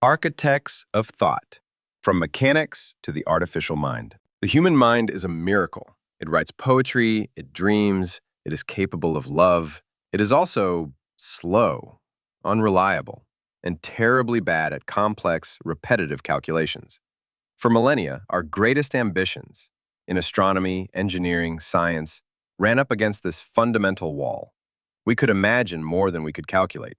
Architects of thought, from mechanics to the artificial mind. The human mind is a miracle. It writes poetry, it dreams, it is capable of love. It is also slow, unreliable, and terribly bad at complex, repetitive calculations. For millennia, our greatest ambitions in astronomy, engineering, science ran up against this fundamental wall. We could imagine more than we could calculate.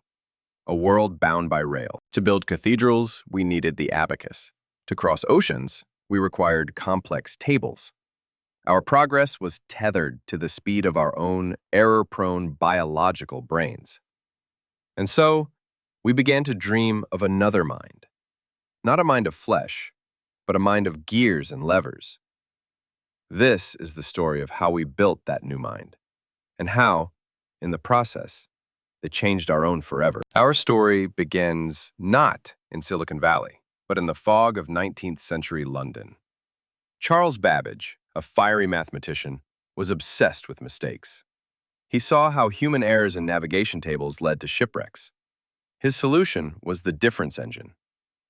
A world bound by rail. To build cathedrals, we needed the abacus. To cross oceans, we required complex tables. Our progress was tethered to the speed of our own error-prone biological brains. And so, we began to dream of another mind. Not a mind of flesh, but a mind of gears and levers. This is the story of how we built that new mind, and how, in the process, it changed our own forever. Our story begins not in Silicon Valley, but in the fog of 19th century London. Charles Babbage, a fiery mathematician, was obsessed with mistakes. He saw how human errors in navigation tables led to shipwrecks. His solution was the difference engine,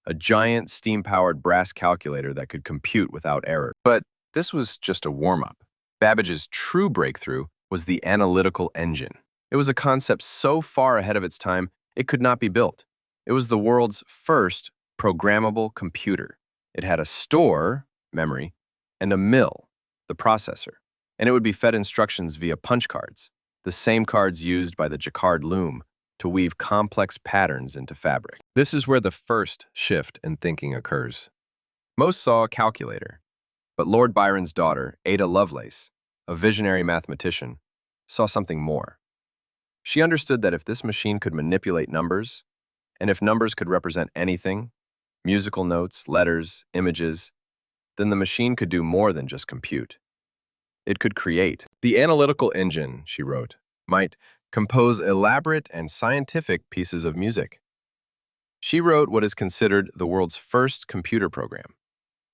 a giant steam-powered brass calculator that could compute without error. But this was just a warm-up. Babbage's true breakthrough was the analytical engine. It was a concept so far ahead of its time, it could not be built. It was the world's first programmable computer. It had a store, memory, and a mill, the processor, and it would be fed instructions via punch cards, the same cards used by the Jacquard loom to weave complex patterns into fabric. This is where the first shift in thinking occurs. Most saw a calculator, but Lord Byron's daughter, Ada Lovelace, a visionary mathematician, saw something more. She understood that if this machine could manipulate numbers, and if numbers could represent anything, musical notes, letters, images, then the machine could do more than just compute. It could create. The analytical engine, she wrote, might compose elaborate and scientific pieces of music. She wrote what is considered the world's first computer program.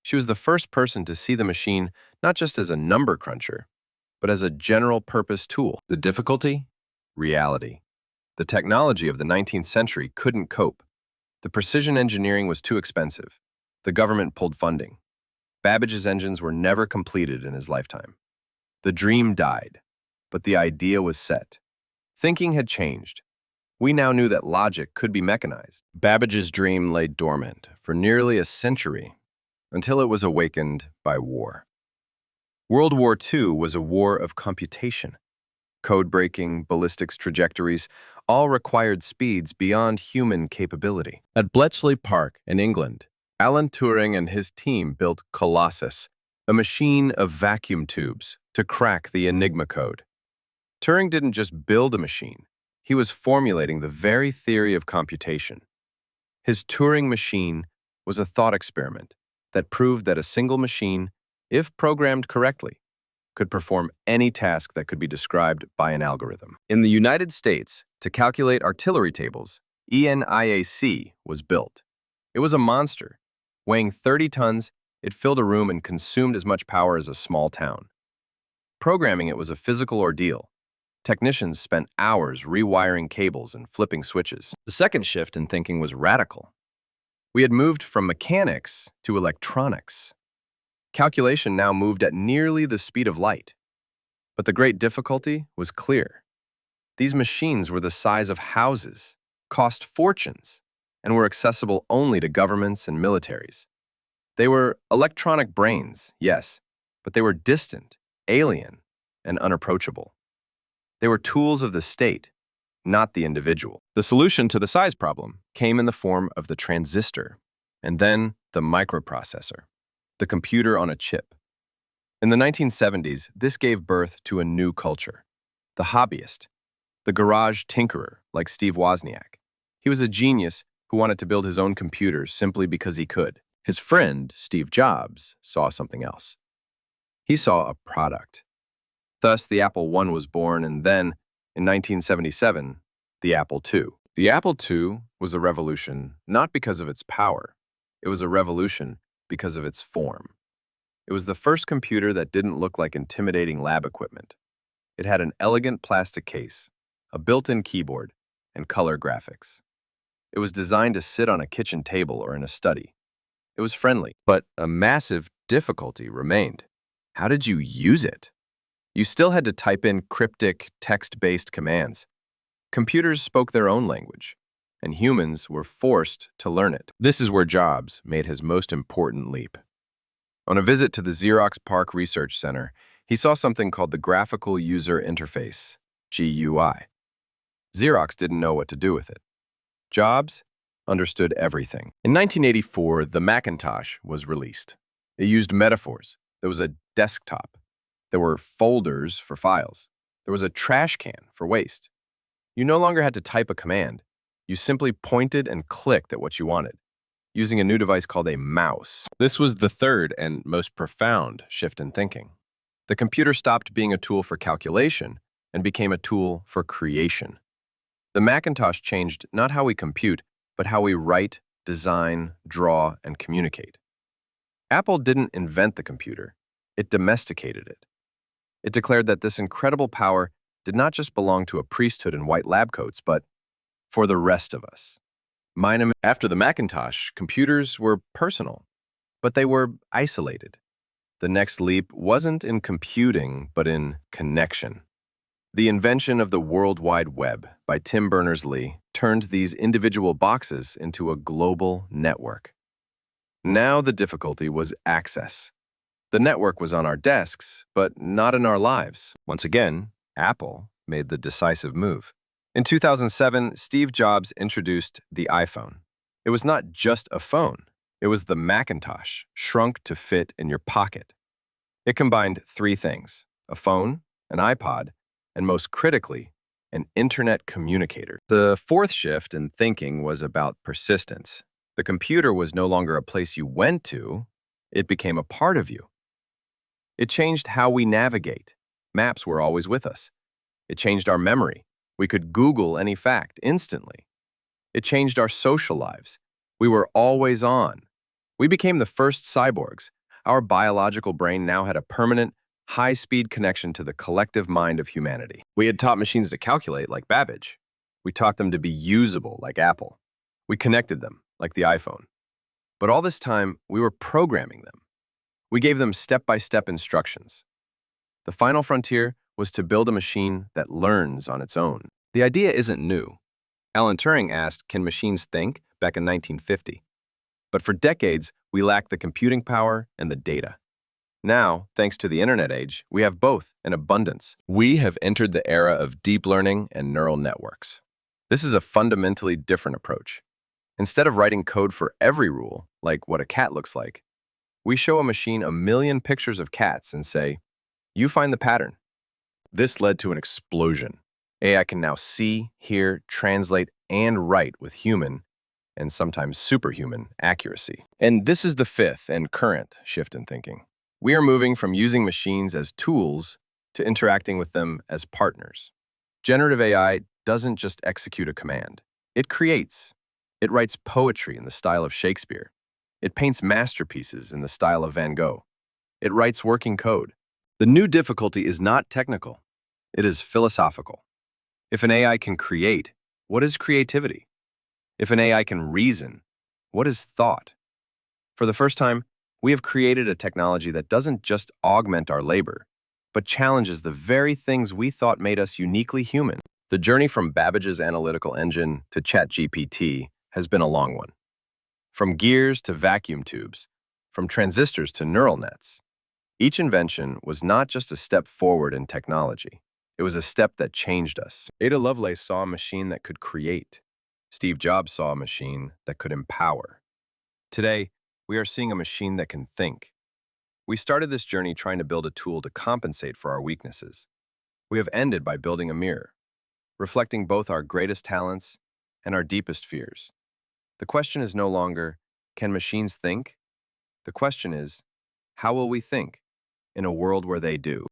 She was the first person to see the machine not just as a number cruncher, but as a general-purpose tool. The difficulty? Reality. The technology of the 19th century couldn't cope. The precision engineering was too expensive. The government pulled funding. Babbage's engines were never completed in his lifetime. The dream died, but the idea was set. Thinking had changed. We now knew that logic could be mechanized. Babbage's dream lay dormant for nearly a century, until it was awakened by war. World War II was a war of computation. Code-breaking, ballistics trajectories, all required speeds beyond human capability. At Bletchley Park in England, Alan Turing and his team built Colossus, a machine of vacuum tubes, to crack the Enigma code. Turing didn't just build a machine, he was formulating the very theory of computation. His Turing machine was a thought experiment that proved that a single machine, if programmed correctly, could perform any task that could be described by an algorithm. In the United States, to calculate artillery tables, ENIAC was built. It was a monster. Weighing 30 tons, it filled a room and consumed as much power as a small town. Programming it was a physical ordeal. Technicians spent hours rewiring cables and flipping switches. The second shift in thinking was radical. We had moved from mechanics to electronics. Calculation now moved at nearly the speed of light. But the great difficulty was clear. These machines were the size of houses, cost fortunes, and were accessible only to governments and militaries. They were electronic brains, yes, but they were distant, alien, and unapproachable. They were tools of the state, not the individual. The solution to the size problem came in the form of the transistor, and then the microprocessor, the computer on a chip. In the 1970s, this gave birth to a new culture, the hobbyist, the garage tinkerer like Steve Wozniak. He was a genius who wanted to build his own computer simply because he could. His friend, Steve Jobs, saw something else. He saw a product. Thus, the Apple I was born, and then, in 1977, the Apple II. The Apple II was a revolution not because of its power. It was a revolution because of its form. It was the first computer that didn't look like intimidating lab equipment. It had an elegant plastic case, a built-in keyboard, and color graphics. It was designed to sit on a kitchen table or in a study. It was friendly, but a massive difficulty remained. How did you use it? You still had to type in cryptic, text-based commands. Computers spoke their own language, and humans were forced to learn it. This is where Jobs made his most important leap. On a visit to the Xerox PARC Research Center, he saw something called the Graphical User Interface, GUI. Xerox didn't know what to do with it. Jobs understood everything. In 1984, the Macintosh was released. It used metaphors. There was a desktop. There were folders for files. There was a trash can for waste. You no longer had to type a command. You simply pointed and clicked at what you wanted, using a new device called a mouse. This was the third and most profound shift in thinking. The computer stopped being a tool for calculation and became a tool for creation. The Macintosh changed not how we compute, but how we write, design, draw, and communicate. Apple didn't invent the computer. It domesticated it. It declared that this incredible power did not just belong to a priesthood in white lab coats, but for the rest of us. After the Macintosh, computers were personal, but they were isolated. The next leap wasn't in computing, but in connection. The invention of the World Wide Web by Tim Berners-Lee turned these individual boxes into a global network. Now the difficulty was access. The network was on our desks, but not in our lives. Once again, Apple made the decisive move. In 2007, Steve Jobs introduced the iPhone. It was not just a phone. It was the Macintosh, shrunk to fit in your pocket. It combined three things: a phone, an iPod, and most critically, an internet communicator. The fourth shift in thinking was about persistence. The computer was no longer a place you went to. It became a part of you. It changed how we navigate. Maps were always with us. It changed our memory. We could Google any fact instantly. It changed our social lives. We were always on. We became the first cyborgs. Our biological brain now had a permanent, high-speed connection to the collective mind of humanity. We had taught machines to calculate, like Babbage. We taught them to be usable, like Apple. We connected them, like the iPhone. But all this time, we were programming them. We gave them step-by-step instructions. The final frontier was to build a machine that learns on its own. The idea isn't new. Alan Turing asked, "Can machines think?" back in 1950. But for decades, we lacked the computing power and the data. Now, thanks to the internet age, we have both in abundance. We have entered the era of deep learning and neural networks. This is a fundamentally different approach. Instead of writing code for every rule, like what a cat looks like, we show a machine 1,000,000 pictures of cats and say, "You find the pattern." This led to an explosion. AI can now see, hear, translate, and write with human, and sometimes superhuman, accuracy. And this is the fifth and current shift in thinking. We are moving from using machines as tools to interacting with them as partners. Generative AI doesn't just execute a command. It creates. It writes poetry in the style of Shakespeare. It paints masterpieces in the style of Van Gogh. It writes working code. The new difficulty is not technical. It is philosophical. If an AI can create, what is creativity? If an AI can reason, what is thought? For the first time, we have created a technology that doesn't just augment our labor, but challenges the very things we thought made us uniquely human. The journey from Babbage's analytical engine to ChatGPT has been a long one. From gears to vacuum tubes, from transistors to neural nets, each invention was not just a step forward in technology. It was a step that changed us. Ada Lovelace saw a machine that could create. Steve Jobs saw a machine that could empower. Today, we are seeing a machine that can think. We started this journey trying to build a tool to compensate for our weaknesses. We have ended by building a mirror, reflecting both our greatest talents and our deepest fears. The question is no longer, can machines think? The question is, how will we think in a world where they do?